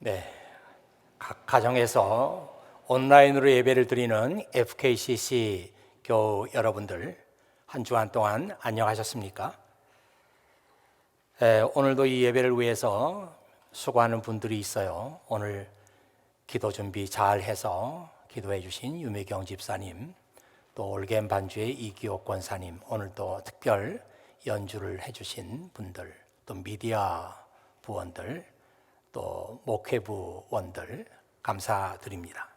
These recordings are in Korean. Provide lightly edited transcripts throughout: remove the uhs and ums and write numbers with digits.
네, 각 가정에서 온라인으로 예배를 드리는 FKCC 교우 여러분들, 한 주간 동안 안녕하셨습니까? 오늘도 이 예배를 위해서 수고하는 분들이 있어요. 오늘 기도 준비 잘 해서 기도해 주신 유미경 집사님, 또 올겐 반주의 이기옥 권사님, 오늘도 특별 연주를 해 주신 분들, 또 미디어 부원들, 또 목회부원들 감사드립니다.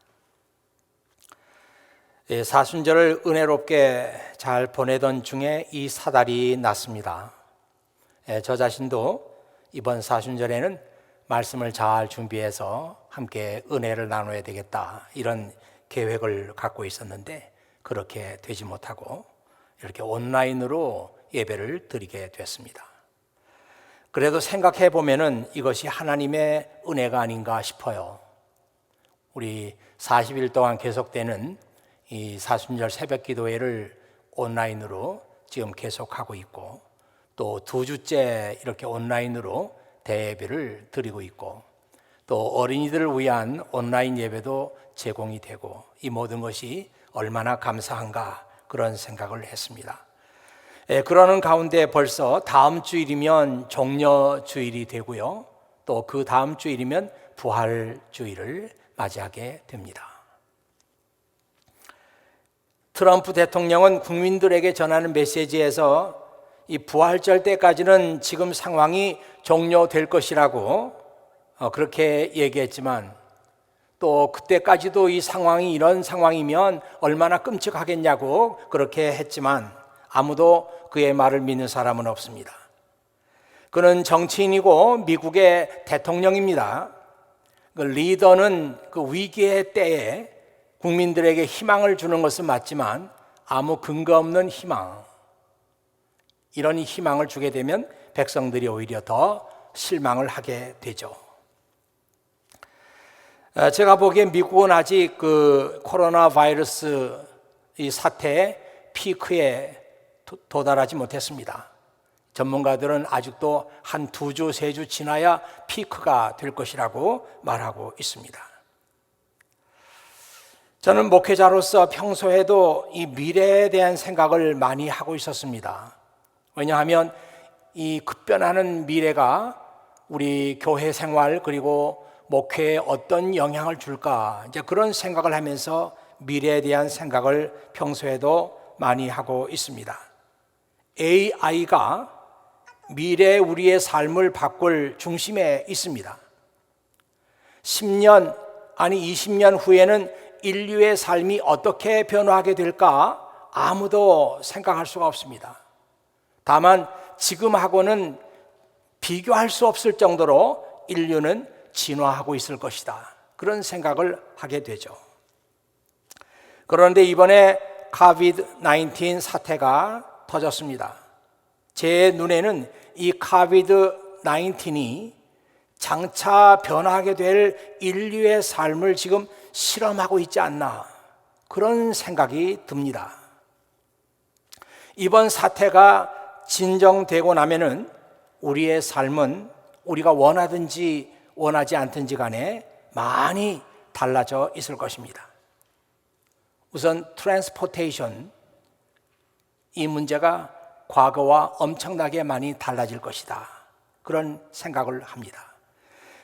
사순절을 은혜롭게 잘 보내던 중에 이 사달이 났습니다. 저 자신도 이번 사순절에는 말씀을 잘 준비해서 함께 은혜를 나눠야 되겠다, 이런 계획을 갖고 있었는데 그렇게 되지 못하고 이렇게 온라인으로 예배를 드리게 됐습니다. 그래도 생각해 보면은 이것이 하나님의 은혜가 아닌가 싶어요. 우리 40일 동안 계속되는 이 사순절 새벽 기도회를 온라인으로 지금 계속하고 있고, 또 2주째 이렇게 온라인으로 대예배를 드리고 있고, 또 어린이들을 위한 온라인 예배도 제공이 되고, 이 모든 것이 얼마나 감사한가, 그런 생각을 했습니다. 그러는 가운데 벌써 다음 주일이면 종려주일이 되고요, 또 그 다음 주일이면 부활주일을 맞이하게 됩니다. 트럼프 대통령은 국민들에게 전하는 메시지에서 이 부활절 때까지는 지금 상황이 종료될 것이라고 그렇게 얘기했지만, 또 그때까지도 이 상황이 이런 상황이면 얼마나 끔찍하겠냐고 그렇게 했지만 아무도 그의 말을 믿는 사람은 없습니다. 그는 정치인이고 미국의 대통령입니다. 그 리더는 그 위기의 때에 국민들에게 희망을 주는 것은 맞지만 아무 근거 없는 희망, 이런 희망을 주게 되면 백성들이 오히려 더 실망을 하게 되죠. 제가 보기엔 미국은 아직 그 코로나 바이러스 이 사태의 피크에 도달하지 못했습니다. 전문가들은 아직도 한 2주, 3주 지나야 피크가 될 것이라고 말하고 있습니다. 저는 목회자로서 평소에도 이 미래에 대한 생각을 많이 하고 있었습니다. 왜냐하면 이 급변하는 미래가 우리 교회 생활 그리고 목회에 어떤 영향을 줄까, 이제 그런 생각을 하면서 미래에 대한 생각을 평소에도 많이 하고 있습니다. AI가 미래 우리의 삶을 바꿀 중심에 있습니다. 10년 아니 20년 후에는 인류의 삶이 어떻게 변화하게 될까 아무도 생각할 수가 없습니다. 다만 지금하고는 비교할 수 없을 정도로 인류는 진화하고 있을 것이다, 그런 생각을 하게 되죠. 그런데 이번에 코비드-19 사태가 터졌습니다. 제 눈에는 이 코비드-19이 장차 변화하게 될 인류의 삶을 지금 실험하고 있지 않나, 그런 생각이 듭니다. 이번 사태가 진정되고 나면은 우리의 삶은 우리가 원하든지 원하지 않든지 간에 많이 달라져 있을 것입니다. 우선 트랜스포테이션, 이 문제가 과거와 엄청나게 많이 달라질 것이다, 그런 생각을 합니다.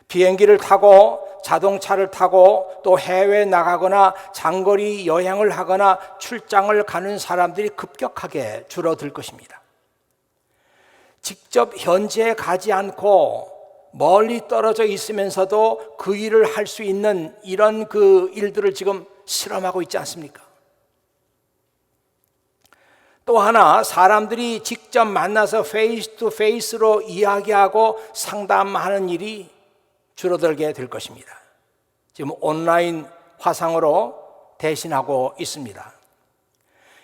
비행기를 타고 자동차를 타고 또 해외에 나가거나 장거리 여행을 하거나 출장을 가는 사람들이 급격하게 줄어들 것입니다. 직접 현지에 가지 않고 멀리 떨어져 있으면서도 그 일을 할 수 있는 이런 그 일들을 지금 실험하고 있지 않습니까? 또 하나, 사람들이 직접 만나서 페이스 투 페이스로 이야기하고 상담하는 일이 줄어들게 될 것입니다. 지금 온라인 화상으로 대신하고 있습니다.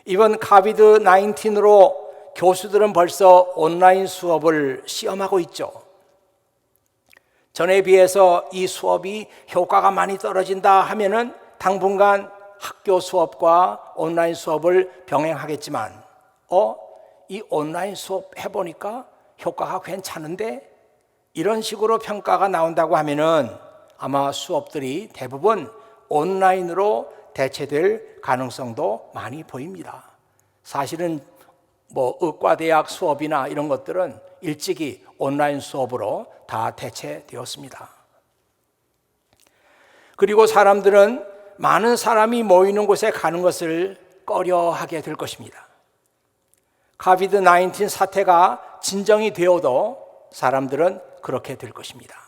이번 코비드-19으로 교수들은 벌써 온라인 수업을 시험하고 있죠. 전에 비해서 이 수업이 효과가 많이 떨어진다 하면은 당분간 학교 수업과 온라인 수업을 병행하겠지만, 이 온라인 수업 해보니까 효과가 괜찮은데, 이런 식으로 평가가 나온다고 하면은 아마 수업들이 대부분 온라인으로 대체될 가능성도 많이 보입니다. 사실은 의과대학 수업이나 이런 것들은 일찍이 온라인 수업으로 다 대체되었습니다. 그리고 사람들은 많은 사람이 모이는 곳에 가는 것을 꺼려하게 될 것입니다. 코비드-19 사태가 진정이 되어도 사람들은 그렇게 될 것입니다.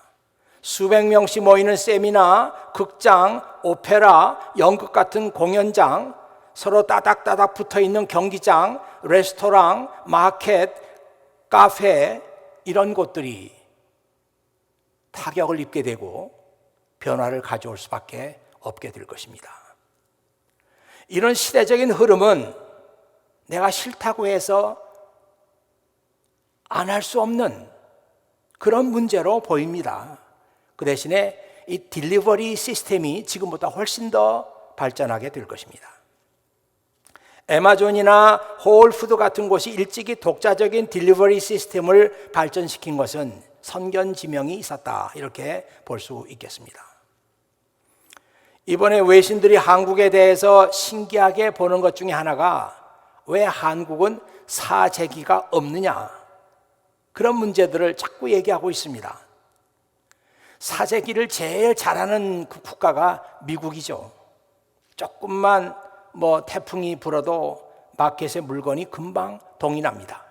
수백 명씩 모이는 세미나, 극장, 오페라, 연극 같은 공연장, 서로 따닥따닥 붙어있는 경기장, 레스토랑, 마켓, 카페 이런 곳들이 타격을 입게 되고 변화를 가져올 수밖에 없게 될 것입니다. 이런 시대적인 흐름은 내가 싫다고 해서 안 할 수 없는 그런 문제로 보입니다. 그 대신에 이 딜리버리 시스템이 지금보다 훨씬 더 발전하게 될 것입니다. 애마존이나 홀푸드 같은 곳이 일찍이 독자적인 딜리버리 시스템을 발전시킨 것은 선견지명이 있었다, 이렇게 볼 수 있겠습니다. 이번에 외신들이 한국에 대해서 신기하게 보는 것 중에 하나가 왜 한국은 사재기가 없느냐, 그런 문제들을 자꾸 얘기하고 있습니다. 사재기를 제일 잘하는 그 국가가 미국이죠. 조금만 태풍이 불어도 마켓에 물건이 금방 동이 납니다.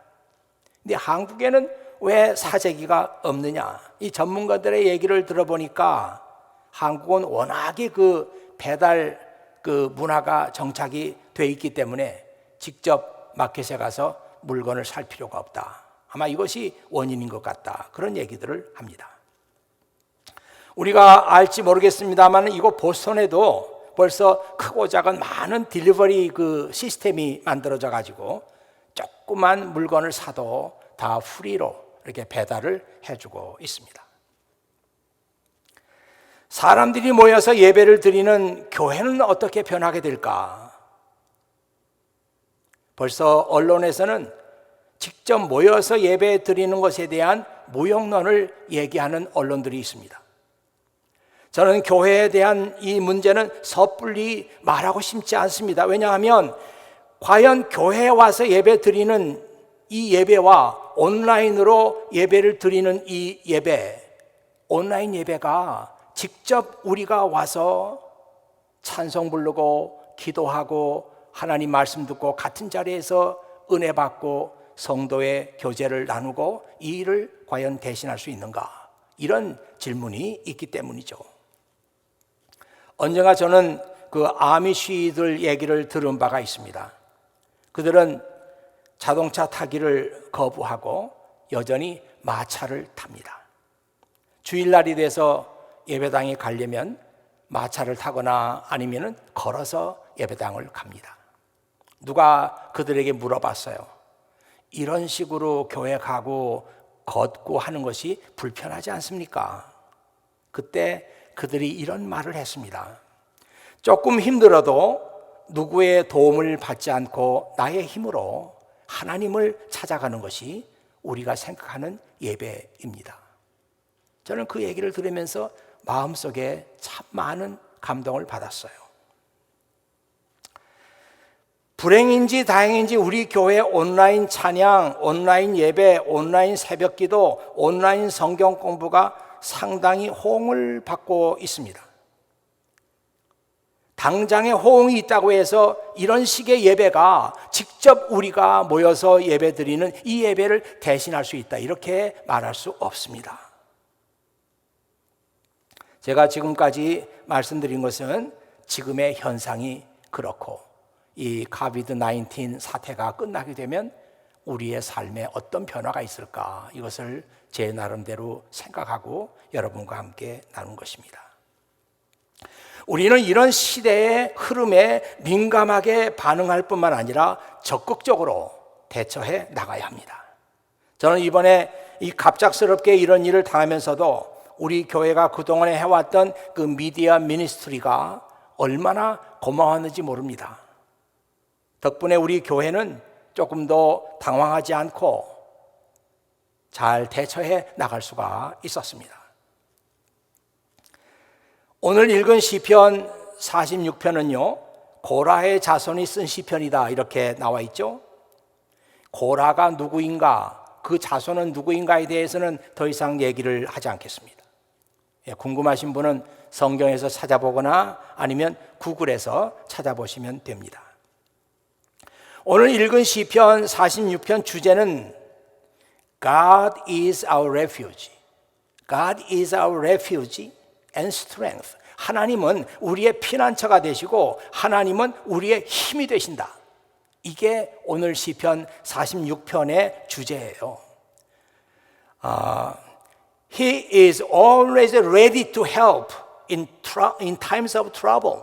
근데 한국에는 왜 사재기가 없느냐? 이 전문가들의 얘기를 들어보니까 한국은 워낙에 그 배달 그 문화가 정착이 돼 있기 때문에 직접 마켓에 가서 물건을 살 필요가 없다. 아마 이것이 원인인 것 같다. 그런 얘기들을 합니다. 우리가 알지 모르겠습니다만 이곳 보스턴에도 벌써 크고 작은 많은 딜리버리 그 시스템이 만들어져 가지고 조그만 물건을 사도 다 프리로 이렇게 배달을 해주고 있습니다. 사람들이 모여서 예배를 드리는 교회는 어떻게 변하게 될까? 벌써 언론에서는 직접 모여서 예배 드리는 것에 대한 무용론을 얘기하는 언론들이 있습니다. 저는 교회에 대한 이 문제는 섣불리 말하고 싶지 않습니다. 왜냐하면 과연 교회에 와서 예배 드리는 이 예배와 온라인으로 예배를 드리는 이 예배, 온라인 예배가 직접 우리가 와서 찬송 부르고 기도하고 하나님 말씀 듣고 같은 자리에서 은혜 받고 성도의 교제를 나누고 이 일을 과연 대신할 수 있는가? 이런 질문이 있기 때문이죠. 언젠가 저는 그 아미쉬들 얘기를 들은 바가 있습니다. 그들은 자동차 타기를 거부하고 여전히 마차를 탑니다. 주일날이 돼서 예배당에 가려면 마차를 타거나 아니면 걸어서 예배당을 갑니다. 누가 그들에게 물어봤어요. 이런 식으로 교회 가고 걷고 하는 것이 불편하지 않습니까? 그때 그들이 이런 말을 했습니다. 조금 힘들어도 누구의 도움을 받지 않고 나의 힘으로 하나님을 찾아가는 것이 우리가 생각하는 예배입니다. 저는 그 얘기를 들으면서 마음속에 참 많은 감동을 받았어요. 불행인지 다행인지 우리 교회 온라인 찬양, 온라인 예배, 온라인 새벽기도, 온라인 성경 공부가 상당히 호응을 받고 있습니다. 당장에 호응이 있다고 해서 이런 식의 예배가 직접 우리가 모여서 예배 드리는 이 예배를 대신할 수 있다, 이렇게 말할 수 없습니다. 제가 지금까지 말씀드린 것은 지금의 현상이 그렇고 이 코비드-19 사태가 끝나게 되면 우리의 삶에 어떤 변화가 있을까, 이것을 제 나름대로 생각하고 여러분과 함께 나눈 것입니다. 우리는 이런 시대의 흐름에 민감하게 반응할 뿐만 아니라 적극적으로 대처해 나가야 합니다. 저는 이번에 이 갑작스럽게 이런 일을 당하면서도 우리 교회가 그동안에 해왔던 그 미디어 미니스트리가 얼마나 고마웠는지 모릅니다. 덕분에 우리 교회는 조금 더 당황하지 않고 잘 대처해 나갈 수가 있었습니다. 오늘 읽은 시편 46편은요 고라의 자손이 쓴 시편이다 이렇게 나와 있죠. 고라가 누구인가, 그 자손은 누구인가에 대해서는 더 이상 얘기를 하지 않겠습니다. 궁금하신 분은 성경에서 찾아보거나 아니면 구글에서 찾아보시면 됩니다. 오늘 읽은 시편 46편 주제는 God is our refuge. God is our refuge and strength. 하나님은 우리의 피난처가 되시고 하나님은 우리의 힘이 되신다. 이게 오늘 시편 46편의 주제예요. He is always ready to help in times of trouble.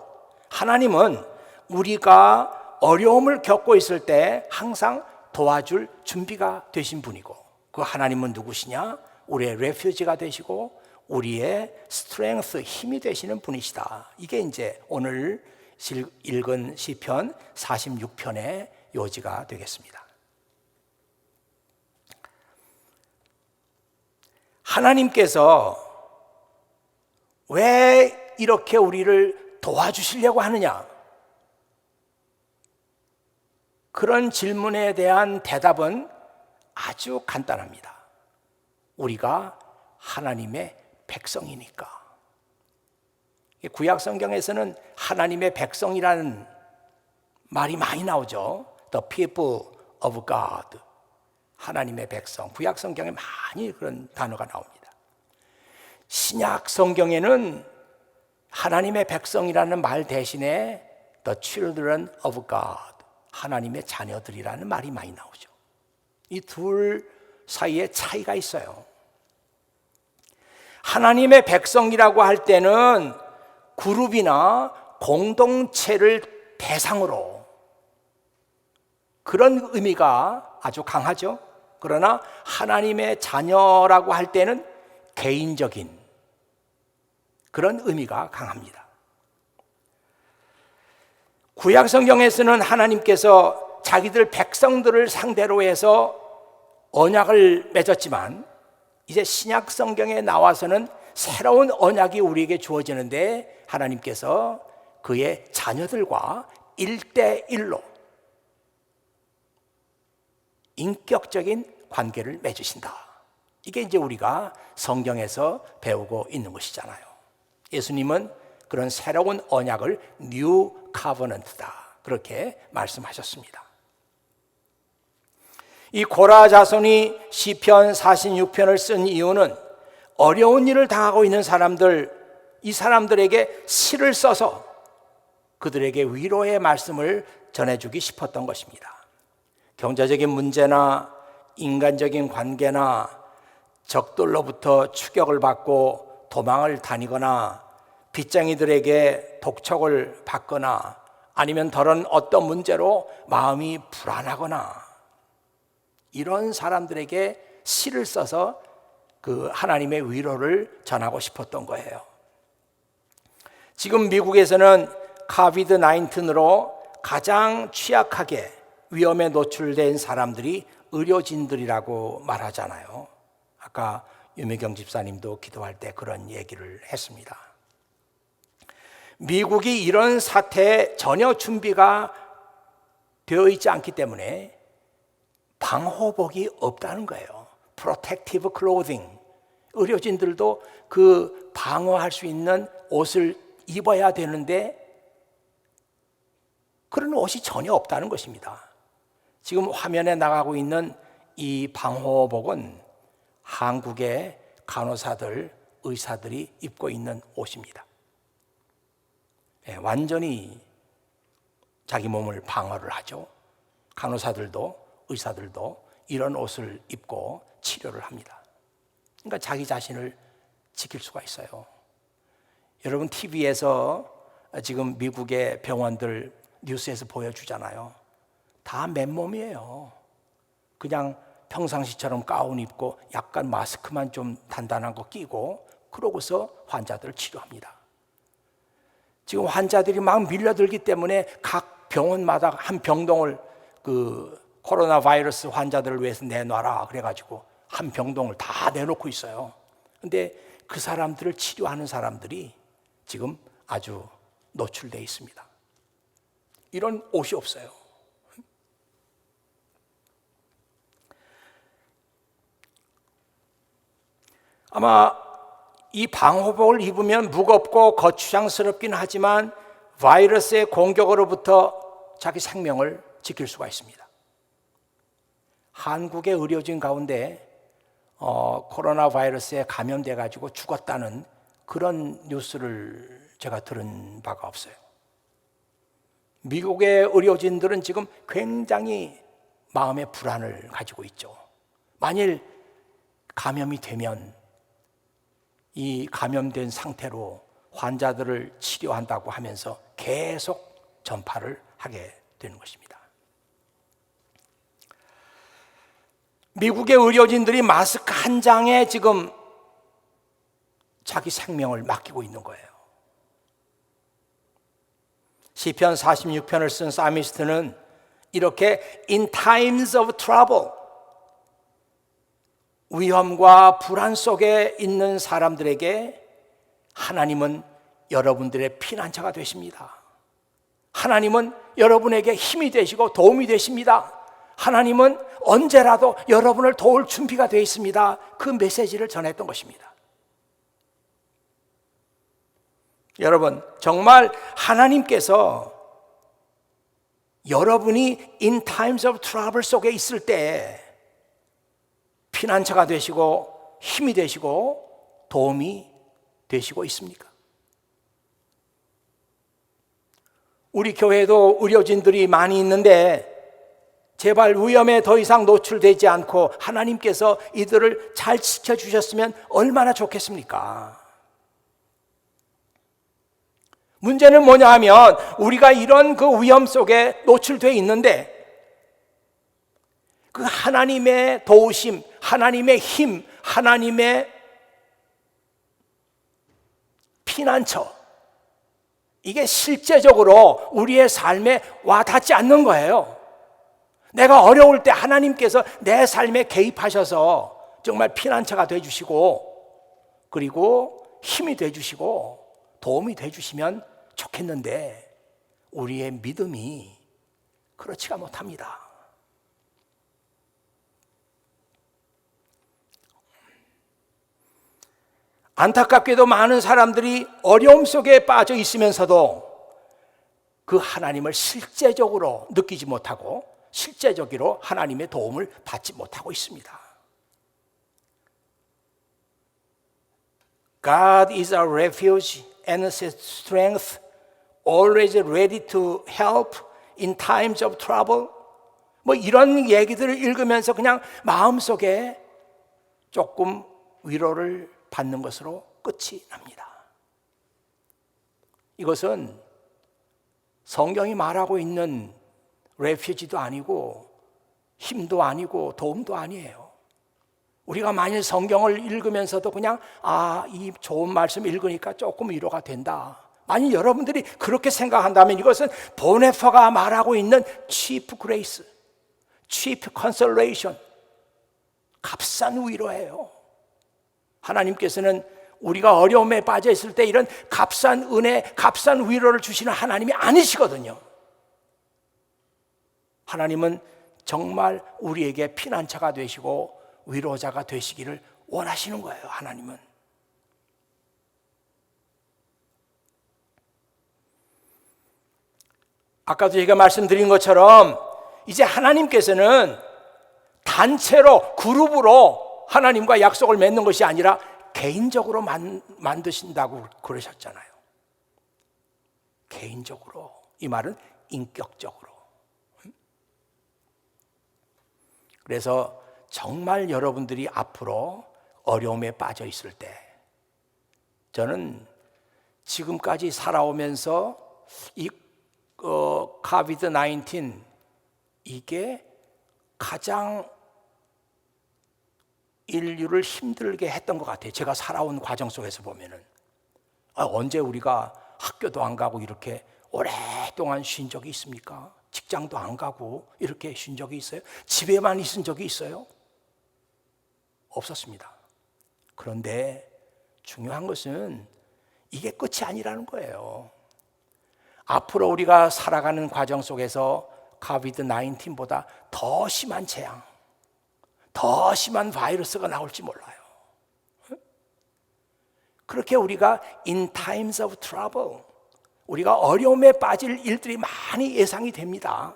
하나님은 우리가 어려움을 겪고 있을 때 항상 도와줄 준비가 되신 분이고, 그 하나님은 누구시냐? 우리의 레퓨지가 되시고 우리의 스트렝스, 힘이 되시는 분이시다. 이게 이제 오늘 읽은 시편 46편의 요지가 되겠습니다. 하나님께서 왜 이렇게 우리를 도와주시려고 하느냐? 그런 질문에 대한 대답은 아주 간단합니다. 우리가 하나님의 백성이니까. 구약 성경에서는 하나님의 백성이라는 말이 많이 나오죠. The people of God. 하나님의 백성. 구약 성경에 많이 그런 단어가 나옵니다. 신약 성경에는 하나님의 백성이라는 말 대신에 The children of God. 하나님의 자녀들이라는 말이 많이 나오죠. 이 둘 사이에 차이가 있어요. 하나님의 백성이라고 할 때는 그룹이나 공동체를 대상으로 그런 의미가 아주 강하죠. 그러나 하나님의 자녀라고 할 때는 개인적인 그런 의미가 강합니다. 구약 성경에서는 하나님께서 자기들 백성들을 상대로 해서 언약을 맺었지만 이제 신약 성경에 나와서는 새로운 언약이 우리에게 주어지는데 하나님께서 그의 자녀들과 1대1로 인격적인 관계를 맺으신다. 이게 이제 우리가 성경에서 배우고 있는 것이잖아요. 예수님은 그런 새로운 언약을 뉴 카버넌트다 그렇게 말씀하셨습니다. 이 고라 자손이 시편 46편을 쓴 이유는 어려운 일을 당하고 있는 사람들, 이 사람들에게 시를 써서 그들에게 위로의 말씀을 전해주기 싶었던 것입니다. 경제적인 문제나 인간적인 관계나 적들로부터 추격을 받고 도망을 다니거나 빚쟁이들에게 독촉을 받거나 아니면 다른 어떤 문제로 마음이 불안하거나 이런 사람들에게 시를 써서 그 하나님의 위로를 전하고 싶었던 거예요. 지금 미국에서는 코비드 19으로 가장 취약하게 위험에 노출된 사람들이 의료진들이라고 말하잖아요. 아까 유미경 집사님도 기도할 때 그런 얘기를 했습니다. 미국이 이런 사태에 전혀 준비가 되어 있지 않기 때문에 방호복이 없다는 거예요. Protective clothing. 의료진들도 그 방어할 수 있는 옷을 입어야 되는데 그런 옷이 전혀 없다는 것입니다. 지금 화면에 나가고 있는 이 방호복은 한국의 간호사들, 의사들이 입고 있는 옷입니다. 완전히 자기 몸을 방어를 하죠. 간호사들도 의사들도 이런 옷을 입고 치료를 합니다. 그러니까 자기 자신을 지킬 수가 있어요. 여러분 TV에서 지금 미국의 병원들 뉴스에서 보여주잖아요. 다 맨몸이에요. 그냥 평상시처럼 가운 입고 약간 마스크만 좀 단단한 거 끼고 그러고서 환자들을 치료합니다. 지금 환자들이 막 밀려들기 때문에 각 병원마다 한 병동을 그 코로나 바이러스 환자들을 위해서 내놔라 그래가지고 한 병동을 다 내놓고 있어요. 근데 그 사람들을 치료하는 사람들이 지금 아주 노출되어 있습니다. 이런 옷이 없어요. 아마 이 방호복을 입으면 무겁고 거추장스럽긴 하지만 바이러스의 공격으로부터 자기 생명을 지킬 수가 있습니다. 한국의 의료진 가운데 코로나 바이러스에 감염돼 가지고 죽었다는 그런 뉴스를 제가 들은 바가 없어요. 미국의 의료진들은 지금 굉장히 마음의 불안을 가지고 있죠. 만일 감염이 되면 이 감염된 상태로 환자들을 치료한다고 하면서 계속 전파를 하게 되는 것입니다. 미국의 의료진들이 마스크 한 장에 지금 자기 생명을 맡기고 있는 거예요. 시편 46편을 쓴 사미스트는 이렇게 In times of trouble, 위험과 불안 속에 있는 사람들에게 하나님은 여러분들의 피난처가 되십니다. 하나님은 여러분에게 힘이 되시고 도움이 되십니다. 하나님은 언제라도 여러분을 도울 준비가 되어 있습니다. 그 메시지를 전했던 것입니다. 여러분, 정말 하나님께서 여러분이 in times of trouble 속에 있을 때 피난처가 되시고 힘이 되시고 도움이 되시고 있습니까? 우리 교회도 의료진들이 많이 있는데 제발 위험에 더 이상 노출되지 않고 하나님께서 이들을 잘 지켜주셨으면 얼마나 좋겠습니까? 문제는 뭐냐 하면 우리가 이런 그 위험 속에 노출되어 있는데 그 하나님의 도우심, 하나님의 힘, 하나님의 피난처, 이게 실제적으로 우리의 삶에 와닿지 않는 거예요. 내가 어려울 때 하나님께서 내 삶에 개입하셔서 정말 피난처가 되어주시고 그리고 힘이 되어주시고 도움이 되어주시면 좋겠는데 우리의 믿음이 그렇지가 못합니다. 안타깝게도 많은 사람들이 어려움 속에 빠져 있으면서도 그 하나님을 실제적으로 느끼지 못하고 실제적으로 하나님의 도움을 받지 못하고 있습니다. God is our refuge and strength, always ready to help in times of trouble. 뭐 이런 얘기들을 읽으면서 그냥 마음속에 조금 위로를 받는 것으로 끝이 납니다. 이것은 성경이 말하고 있는 레퓨지도 아니고 힘도 아니고 도움도 아니에요. 우리가 만일 성경을 읽으면서도 그냥 이 좋은 말씀 읽으니까 조금 위로가 된다. 만일 여러분들이 그렇게 생각한다면 이것은 보네퍼가 말하고 있는 cheap grace, cheap consolation, 값싼 위로예요. 하나님께서는 우리가 어려움에 빠져 있을 때 이런 값싼 은혜, 값싼 위로를 주시는 하나님이 아니시거든요. 하나님은 정말 우리에게 피난처가 되시고 위로자가 되시기를 원하시는 거예요. 하나님은. 아까도 제가 말씀드린 것처럼 이제 하나님께서는 단체로 그룹으로 하나님과 약속을 맺는 것이 아니라 개인적으로 만드신다고 그러셨잖아요. 개인적으로. 이 말은 인격적으로. 그래서 정말 여러분들이 앞으로 어려움에 빠져 있을 때 저는 지금까지 살아오면서 이 코비드-19 이게 가장 인류를 힘들게 했던 것 같아요. 제가 살아온 과정 속에서 보면은 언제 우리가 학교도 안 가고 이렇게 오랫동안 쉰 적이 있습니까? 직장도 안 가고 이렇게 쉰 적이 있어요? 집에만 있은 적이 있어요? 없었습니다. 그런데 중요한 것은 이게 끝이 아니라는 거예요. 앞으로 우리가 살아가는 과정 속에서 코비드 19보다 더 심한 재앙, 더 심한 바이러스가 나올지 몰라요. 그렇게 우리가 in times of trouble, 우리가 어려움에 빠질 일들이 많이 예상이 됩니다.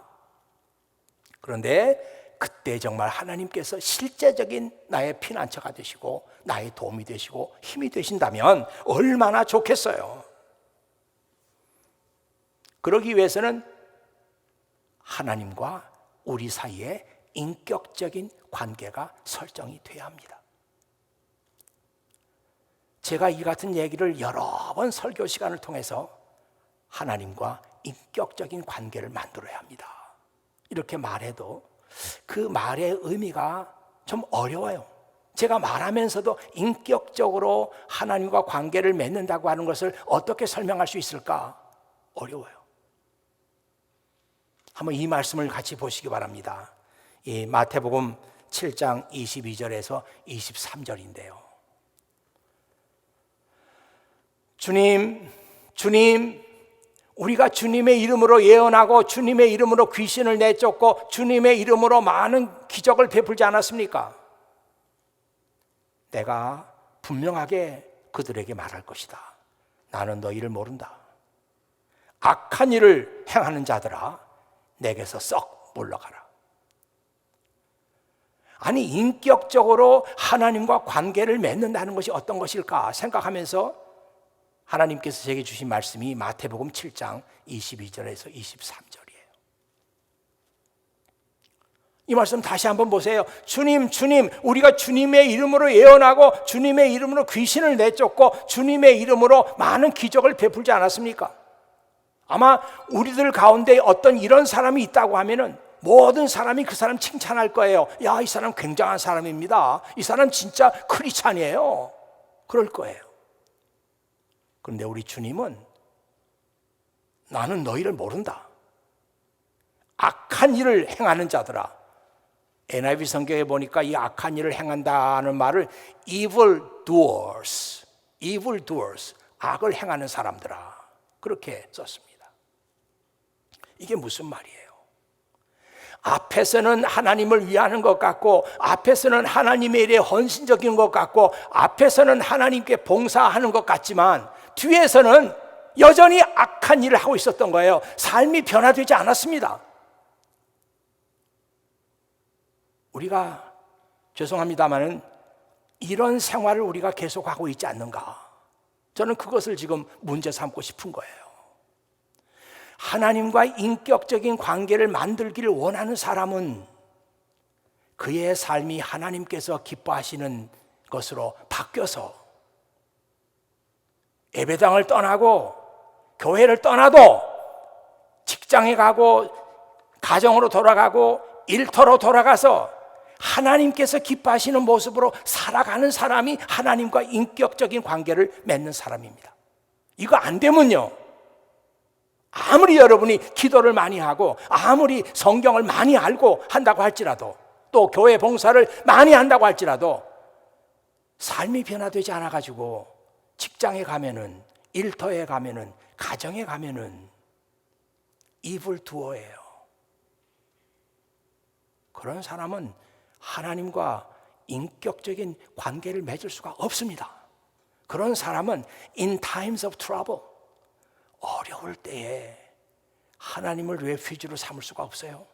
그런데 그때 정말 하나님께서 실제적인 나의 피난처가 되시고 나의 도움이 되시고 힘이 되신다면 얼마나 좋겠어요. 그러기 위해서는 하나님과 우리 사이에 인격적인 관계가 설정이 돼야 합니다. 제가 이 같은 얘기를 여러 번 설교 시간을 통해서 하나님과 인격적인 관계를 만들어야 합니다. 이렇게 말해도 그 말의 의미가 좀 어려워요. 제가 말하면서도 인격적으로 하나님과 관계를 맺는다고 하는 것을 어떻게 설명할 수 있을까? 어려워요. 한번 이 말씀을 같이 보시기 바랍니다. 이 마태복음 7장 22절에서 23절인데요. 주님, 우리가 주님의 이름으로 예언하고 주님의 이름으로 귀신을 내쫓고 주님의 이름으로 많은 기적을 베풀지 않았습니까? 내가 분명하게 그들에게 말할 것이다. 나는 너희를 모른다. 악한 일을 행하는 자들아, 내게서 썩 물러가라. 아니, 인격적으로 하나님과 관계를 맺는다는 것이 어떤 것일까 생각하면서 하나님께서 제게 주신 말씀이 마태복음 7장 22절에서 23절이에요. 이 말씀 다시 한번 보세요. 주님, 우리가 주님의 이름으로 예언하고 주님의 이름으로 귀신을 내쫓고 주님의 이름으로 많은 기적을 베풀지 않았습니까? 아마 우리들 가운데 어떤 이런 사람이 있다고 하면은 모든 사람이 그 사람 칭찬할 거예요. 야, 이 사람 굉장한 사람입니다. 이 사람 진짜 크리스찬이에요. 그럴 거예요. 그런데 우리 주님은 나는 너희를 모른다. 악한 일을 행하는 자들아. NIV 성경에 보니까 이 악한 일을 행한다는 말을 evil doers, 악을 행하는 사람들아. 그렇게 썼습니다. 이게 무슨 말이에요? 앞에서는 하나님을 위하는 것 같고, 앞에서는 하나님의 일에 헌신적인 것 같고, 앞에서는 하나님께 봉사하는 것 같지만 뒤에서는 여전히 악한 일을 하고 있었던 거예요. 삶이 변화되지 않았습니다. 우리가 죄송합니다마는 이런 생활을 우리가 계속하고 있지 않는가? 저는 그것을 지금 문제 삼고 싶은 거예요. 하나님과 인격적인 관계를 만들기를 원하는 사람은 그의 삶이 하나님께서 기뻐하시는 것으로 바뀌어서 예배당을 떠나고 교회를 떠나도 직장에 가고 가정으로 돌아가고 일터로 돌아가서 하나님께서 기뻐하시는 모습으로 살아가는 사람이 하나님과 인격적인 관계를 맺는 사람입니다. 이거 안 되면요, 아무리 여러분이 기도를 많이 하고 아무리 성경을 많이 알고 한다고 할지라도 또 교회 봉사를 많이 한다고 할지라도 삶이 변화되지 않아가지고 직장에 가면은, 일터에 가면은, 가정에 가면은 이불 두어예요. 그런 사람은 하나님과 인격적인 관계를 맺을 수가 없습니다. 그런 사람은 in times of trouble, 어려울 때에 하나님을 레퓨지로 삼을 수가 없어요.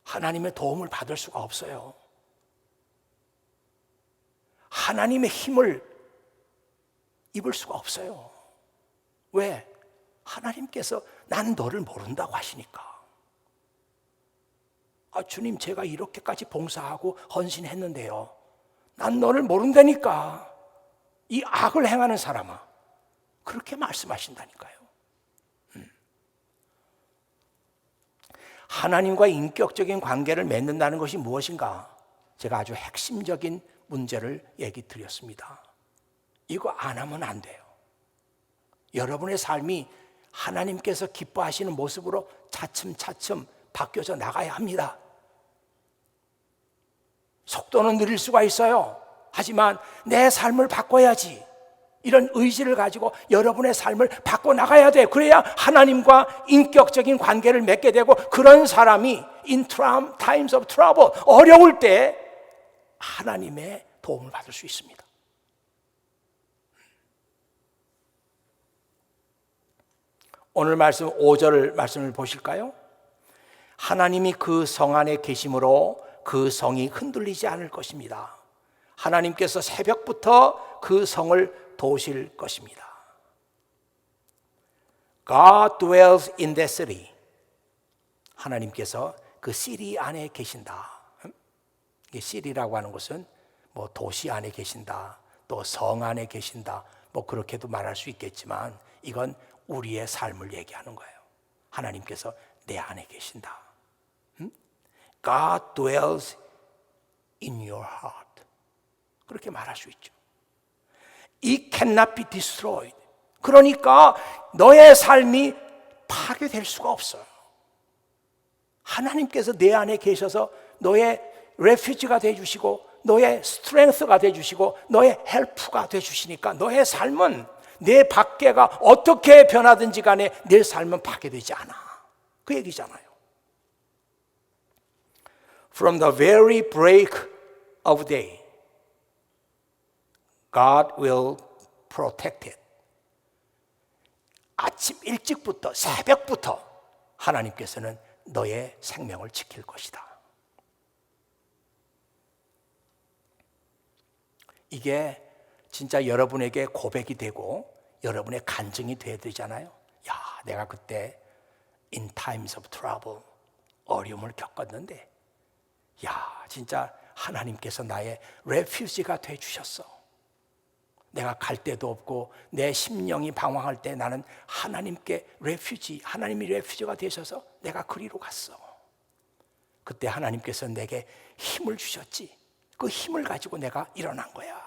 하나님의 도움을 받을 수가 없어요. 하나님의 힘을 입을 수가 없어요. 왜? 하나님께서 난 너를 모른다고 하시니까. 주님, 제가 이렇게까지 봉사하고 헌신했는데요, 난 너를 모른다니까. 이 악을 행하는 사람아, 그렇게 말씀하신다니까요. 하나님과 인격적인 관계를 맺는다는 것이 무엇인가? 제가 아주 핵심적인 문제를 얘기 드렸습니다. 이거 안 하면 안 돼요. 여러분의 삶이 하나님께서 기뻐하시는 모습으로 차츰차츰 바뀌어져 나가야 합니다. 속도는 느릴 수가 있어요. 하지만 내 삶을 바꿔야지. 이런 의지를 가지고 여러분의 삶을 바꿔나가야 돼. 그래야 하나님과 인격적인 관계를 맺게 되고, 그런 사람이 in times of trouble, 어려울 때 하나님의 도움을 받을 수 있습니다. 오늘 말씀 5절 말씀을 보실까요? 하나님이 그 성 안에 계심으로 그 성이 흔들리지 않을 것입니다. 하나님께서 새벽부터 그 성을 도우실 것입니다. God dwells in that city. 하나님께서 그 city 안에 계신다. 이 city라고 하는 것은 뭐 도시 안에 계신다, 또 성 안에 계신다, 뭐 그렇게도 말할 수 있겠지만, 이건 우리의 삶을 얘기하는 거예요. 하나님께서 내 안에 계신다. God dwells in your heart. 그렇게 말할 수 있죠. It cannot be destroyed. 그러니까 너의 삶이 파괴될 수가 없어요. 하나님께서 내 안에 계셔서 너의 refuge가 되어주시고, 너의 strength가 되어주시고, 너의 help가 되어주시니까 너의 삶은, 내 밖에가 어떻게 변하든지 간에 내 삶은 파괴되지 않아. 그 얘기잖아요. From the very break of day, God will protect it. 아침 일찍부터, 새벽부터 하나님께서는 너의 생명을 지킬 것이다. 이게 진짜 여러분에게 고백이 되고 여러분의 간증이 돼야 되잖아요. 야, 내가 그때 in times of trouble, 어려움을 겪었는데, 야, 진짜 하나님께서 나의 refuge가 돼 주셨어. 내가 갈 데도 없고 내 심령이 방황할 때 나는 하나님께 refuge, 하나님이 refuge가 되셔서 내가 그리로 갔어. 그때 하나님께서 내게 힘을 주셨지. 그 힘을 가지고 내가 일어난 거야.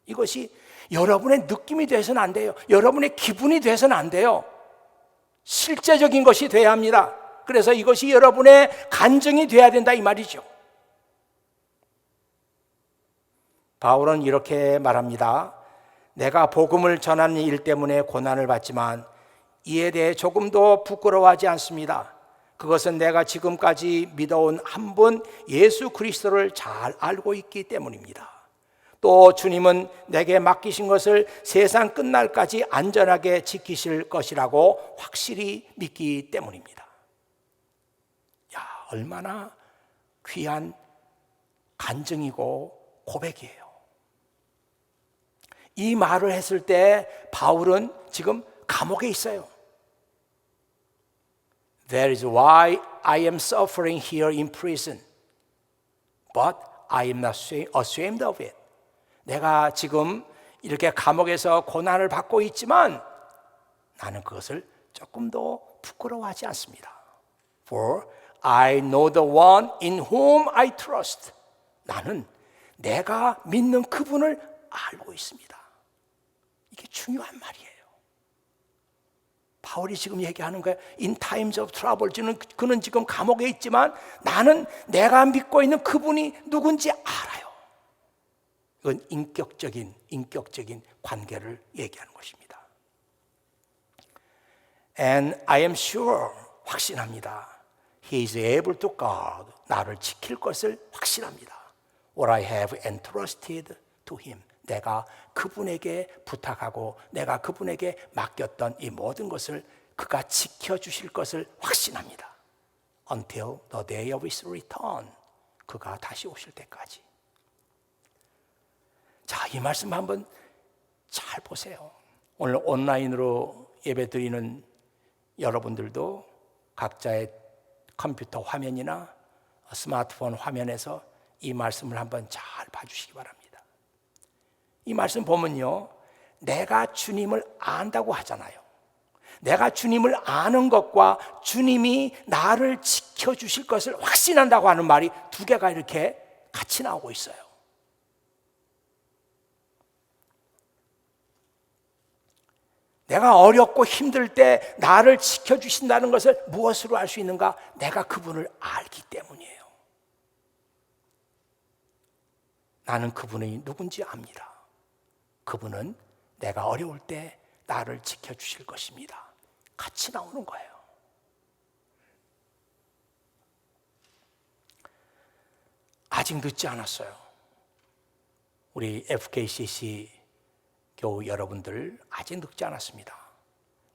이것이 여러분의 느낌이 돼서는 안 돼요. 여러분의 기분이 돼서는 안 돼요. 실제적인 것이 돼야 합니다. 그래서 이것이 여러분의 간증이 돼야 된다, 이 말이죠. 바울은 이렇게 말합니다. 내가 복음을 전하는 일 때문에 고난을 받지만 이에 대해 조금도 부끄러워하지 않습니다. 그것은 내가 지금까지 믿어온 한 분 예수 그리스도를 잘 알고 있기 때문입니다. 또 주님은 내게 맡기신 것을 세상 끝날까지 안전하게 지키실 것이라고 확실히 믿기 때문입니다. 야, 얼마나 귀한 간증이고 고백이에요. 이 말을 했을 때 바울은 지금 감옥에 있어요. That is why I am suffering here in prison. But I am not ashamed of it. 내가 지금 이렇게 감옥에서 고난을 받고 있지만 나는 그것을 조금도 부끄러워하지 않습니다. For I know the one in whom I trust. 나는 내가 믿는 그분을 알고 있습니다. 이게 중요한 말이에요. 바울이 지금 얘기하는 거예요. In times of trouble. 그는 지금 감옥에 있지만 나는 내가 믿고 있는 그분이 누군지 알아요. 이건 인격적인 관계를 얘기하는 것입니다. And I am sure, 확신합니다. He is able to guard, 나를 지킬 것을 확신합니다. What I have entrusted to him. 내가 그분에게 부탁하고 내가 그분에게 맡겼던 이 모든 것을 그가 지켜주실 것을 확신합니다. Until the day of his return. 그가 다시 오실 때까지. 자, 이 말씀 한번 잘 보세요. 오늘 온라인으로 예배드리는 여러분들도 각자의 컴퓨터 화면이나 스마트폰 화면에서 이 말씀을 한번 잘 봐주시기 바랍니다. 이 말씀 보면요, 내가 주님을 안다고 하잖아요. 내가 주님을 아는 것과 주님이 나를 지켜주실 것을 확신한다고 하는 말이 두 개가 이렇게 같이 나오고 있어요. 내가 어렵고 힘들 때 나를 지켜주신다는 것을 무엇으로 알 수 있는가? 내가 그분을 알기 때문이에요. 나는 그분이 누군지 압니다. 그분은 내가 어려울 때 나를 지켜주실 것입니다. 같이 나오는 거예요. 아직 늦지 않았어요. 우리 FKCC 교우 여러분들, 아직 늦지 않았습니다.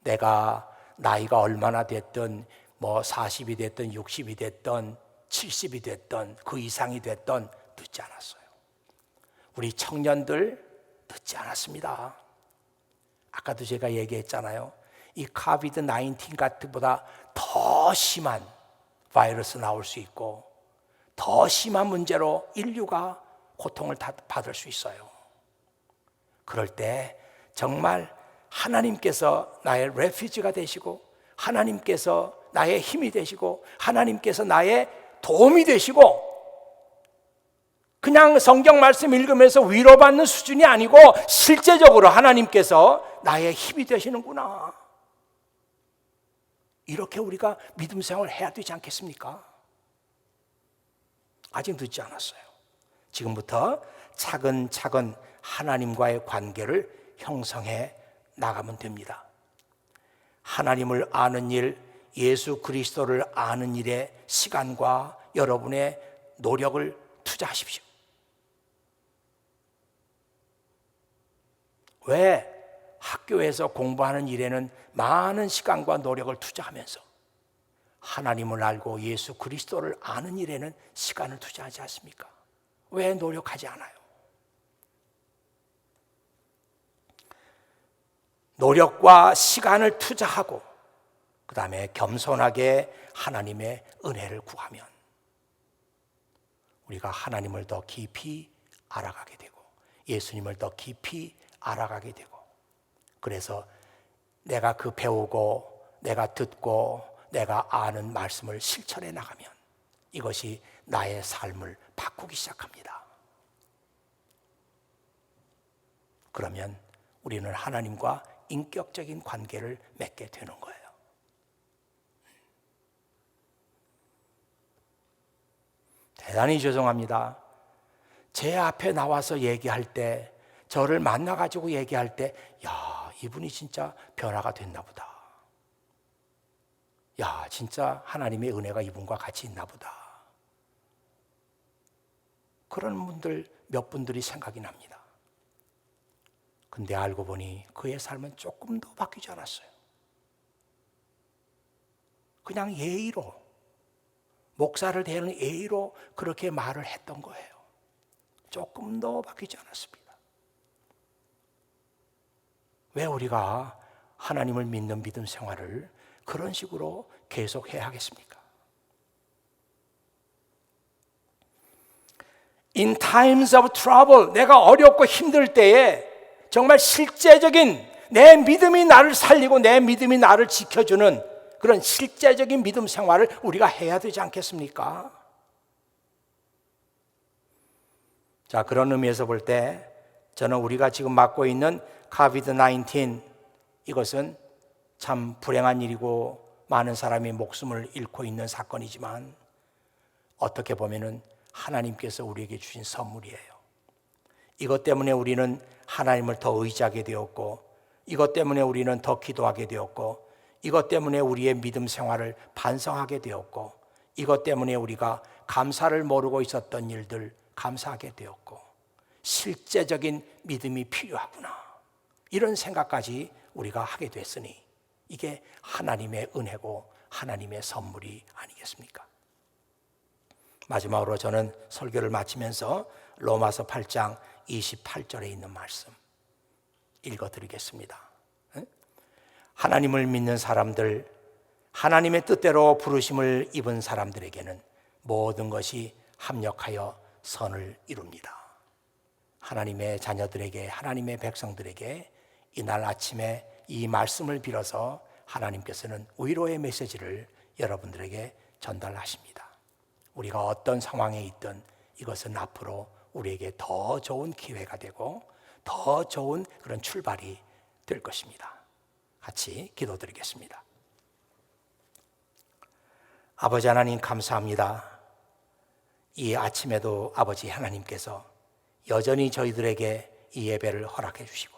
내가 나이가 얼마나 됐든 40이 됐든 60이 됐든 70이 됐든 그 이상이 됐든 늦지 않았어요. 우리 청년들 늦지 않았습니다. 아까도 제가 얘기했잖아요. 이 코비드-19 같은 보다 더 심한 바이러스 나올 수 있고 더 심한 문제로 인류가 고통을 받을 수 있어요. 그럴 때 정말 하나님께서 나의 레퓨지가 되시고 하나님께서 나의 힘이 되시고 하나님께서 나의 도움이 되시고 그냥 성경 말씀 읽으면서 위로받는 수준이 아니고 실제적으로 하나님께서 나의 힘이 되시는구나. 이렇게 우리가 믿음 생활을 해야 되지 않겠습니까? 아직 늦지 않았어요. 지금부터 차근차근 하나님과의 관계를 형성해 나가면 됩니다. 하나님을 아는 일, 예수 그리스도를 아는 일에 시간과 여러분의 노력을 투자하십시오. 왜 학교에서 공부하는 일에는 많은 시간과 노력을 투자하면서 하나님을 알고 예수 그리스도를 아는 일에는 시간을 투자하지 않습니까? 왜 노력하지 않아요? 노력과 시간을 투자하고 그 다음에 겸손하게 하나님의 은혜를 구하면 우리가 하나님을 더 깊이 알아가게 되고 예수님을 더 깊이 알아가게 되고 그래서 내가 그 배우고 내가 듣고 내가 아는 말씀을 실천해 나가면 이것이 나의 삶을 바꾸기 시작합니다. 그러면 우리는 하나님과 인격적인 관계를 맺게 되는 거예요. 대단히 죄송합니다. 제 앞에 나와서 얘기할 때 저를 만나가지고 얘기할 때 야, 이분이 진짜 변화가 됐나 보다. 야, 진짜 하나님의 은혜가 이분과 같이 있나 보다. 그런 분들 몇 분들이 생각이 납니다. 근데 알고 보니 그의 삶은 조금 더 바뀌지 않았어요. 그냥 예의로, 목사를 대하는 예의로 그렇게 말을 했던 거예요. 조금 더 바뀌지 않았습니다. 왜 우리가 하나님을 믿는 믿음 생활을 그런 식으로 계속해야 하겠습니까? In times of trouble, 내가 어렵고 힘들 때에 정말 실제적인 내 믿음이 나를 살리고 내 믿음이 나를 지켜주는 그런 실제적인 믿음 생활을 우리가 해야 되지 않겠습니까? 자, 그런 의미에서 볼 때 저는 우리가 지금 맞고 있는 코비드-19 이것은 참 불행한 일이고 많은 사람이 목숨을 잃고 있는 사건이지만 어떻게 보면은 하나님께서 우리에게 주신 선물이에요. 이것 때문에 우리는 하나님을 더 의지하게 되었고 이것 때문에 우리는 더 기도하게 되었고 이것 때문에 우리의 믿음 생활을 반성하게 되었고 이것 때문에 우리가 감사를 모르고 있었던 일들 감사하게 되었고 실제적인 믿음이 필요하구나 이런 생각까지 우리가 하게 됐으니 이게 하나님의 은혜고 하나님의 선물이 아니겠습니까? 마지막으로 저는 설교를 마치면서 로마서 8장 28절에 있는 말씀 읽어드리겠습니다. 하나님을 믿는 사람들, 하나님의 뜻대로 부르심을 입은 사람들에게는 모든 것이 합력하여 선을 이룹니다. 하나님의 자녀들에게, 하나님의 백성들에게 이날 아침에 이 말씀을 빌어서 하나님께서는 위로의 메시지를 여러분들에게 전달하십니다. 우리가 어떤 상황에 있든 이것은 앞으로 우리에게 더 좋은 기회가 되고 더 좋은 그런 출발이 될 것입니다. 같이 기도드리겠습니다. 아버지 하나님 감사합니다. 이 아침에도 아버지 하나님께서 여전히 저희들에게 이 예배를 허락해 주시고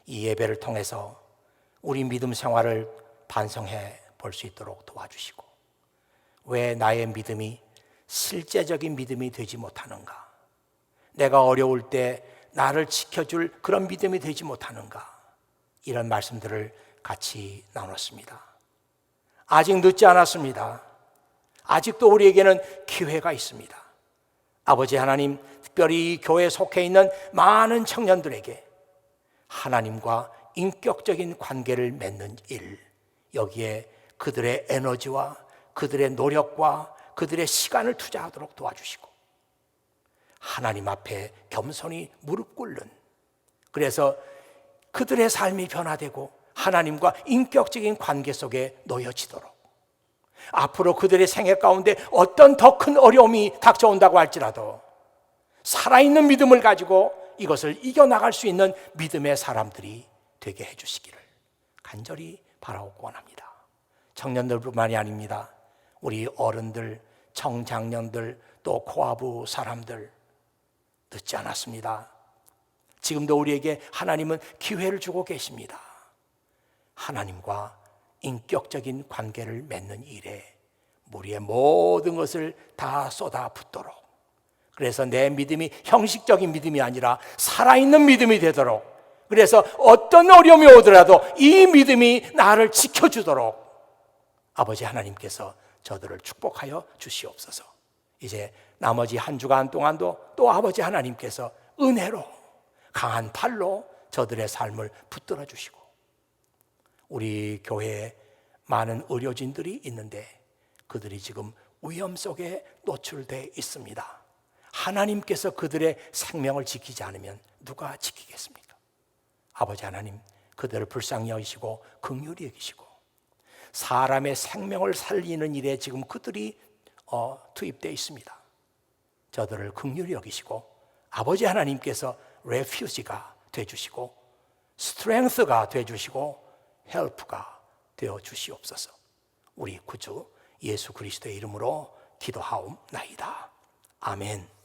이 예배를 통해서 우리 믿음 생활을 반성해 볼 수 있도록 도와주시고, 왜 나의 믿음이 실제적인 믿음이 되지 못하는가? 내가 어려울 때 나를 지켜줄 그런 믿음이 되지 못하는가? 이런 말씀들을 같이 나눴습니다. 아직 늦지 않았습니다. 아직도 우리에게는 기회가 있습니다. 아버지 하나님, 특별히 이 교회에 속해 있는 많은 청년들에게 하나님과 인격적인 관계를 맺는 일, 여기에 그들의 에너지와 그들의 노력과 그들의 시간을 투자하도록 도와주시고, 하나님 앞에 겸손히 무릎 꿇는, 그래서 그들의 삶이 변화되고 하나님과 인격적인 관계 속에 놓여지도록, 앞으로 그들의 생애 가운데 어떤 더 큰 어려움이 닥쳐온다고 할지라도 살아있는 믿음을 가지고 이것을 이겨나갈 수 있는 믿음의 사람들이 되게 해주시기를 간절히 바라고 원합니다. 청년들뿐만이 아닙니다. 우리 어른들, 청장년들, 또 코아부 사람들, 늦지 않았습니다. 지금도 우리에게 하나님은 기회를 주고 계십니다. 하나님과 인격적인 관계를 맺는 일에 우리의 모든 것을 다 쏟아붓도록, 그래서 내 믿음이 형식적인 믿음이 아니라 살아있는 믿음이 되도록, 그래서 어떤 어려움이 오더라도 이 믿음이 나를 지켜주도록 아버지 하나님께서 저들을 축복하여 주시옵소서. 이제 나머지 한 주간 동안도 또 아버지 하나님께서 은혜로 강한 팔로 저들의 삶을 붙들어 주시고, 우리 교회에 많은 의료진들이 있는데 그들이 지금 위험 속에 노출되어 있습니다. 하나님께서 그들의 생명을 지키지 않으면 누가 지키겠습니까? 아버지 하나님, 그들을 불쌍히 여기시고 긍휼히 여기시고, 사람의 생명을 살리는 일에 지금 그들이 투입되어 있습니다. 저들을 긍휼히 여기시고 아버지 하나님께서 레퓨지가 되어주시고 스트렝스가 되어주시고 헬프가 되어주시옵소서. 우리 구주 예수 그리스도의 이름으로 기도하옵나이다. 아멘.